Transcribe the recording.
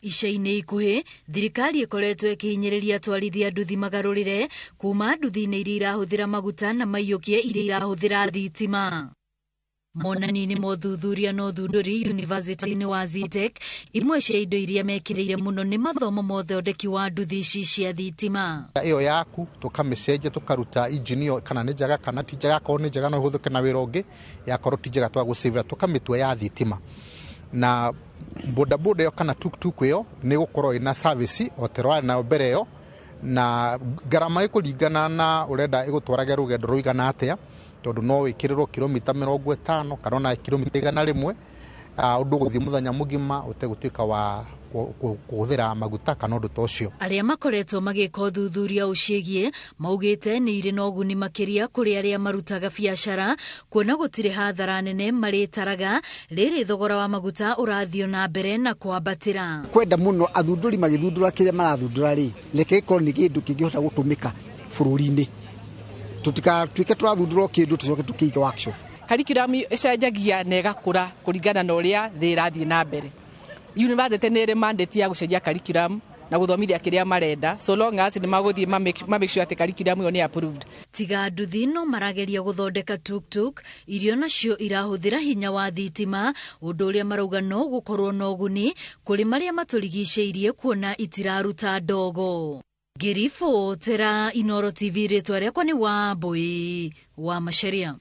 Ica-inĩ ikuhĩ thirikari ĩkoretwo ĩkĩhinyĩrĩria atwarithia nduthi magarũrĩre kuma nduthi-inĩ iria irahũthĩra maguta na maiyũkie iria irahũthĩra thitima. Monani-inĩ ma ũthuthuria na ũthundũri University-inĩ wa Zetech, imwe cia indo iria mekĩrĩire mũno nĩ mathomo ma ũthondeki wa nduthi ici cia thitima. Iyo yaku tukamĩcenjia tukaruta injini kana nĩ njega kana ti njega, korwo nĩ njega no ĩhũthĩke na wĩra ũngĩ, yakorwo ti njega twagũcĩvĩra tukamĩtua ya thitima. Na bodaboda yo kana tuktuk yo nĩ gũkorwo ina service oterwa na mbere yo, na garama ĩkũringana na ũrenda ĩgũtwarage rũgendo rũigana atĩa, tondũ no wĩkĩrĩrwo kilomita 50 kana na kilomita 100 ũndũ gũthiĩ mũthenya mũgima ũtegũtuĩka wa kũhũthĩra maguta kana ũndũ ta ũcio. Arĩa makoretwo magĩka ũthuthuria ũciĩgiĩ maugĩte nĩ irĩ na ũguni makĩria kũrĩ arĩa marutaga biacara, kuona gũtirĩ hathara nene marĩtaraga rĩrĩ thogora wa maguta ũrathiĩ na mbere na kwambatĩra. Kwenda mũno athundũri magĩthundũra kĩrĩa marathundũra rĩ, reke gĩkorwo nĩ kĩndũ kĩngĩhota gũtũmĩka bũrũri-inĩ. Tũtikatuĩke tũrathundũra kĩndũ tũcoke tũkĩige workshop. Curriculum ĩcenjagia na ĩgakũra kũringana na ũrĩa thĩ ĩrathiĩ na mbere. University nĩ ĩrĩ mandate ya gũcenjia curriculum na gũthomithia kĩrĩa marenda, so long as nĩ magũthiĩ make sure atĩ curriculum ĩyo nĩ approved. Tiga nduthi no marageria gũthondeka tuktuk, irio nacio irahũthĩra hinya wa thitima, ũndũ ũrĩa marauga no gũkorwo na ũguni kũrĩ marĩa matũrigicĩirie kuona itiraruta ndogo. Ngĩribotera Inooro TV, rĩtwa rĩakwa nĩ Wambui wa Macharia.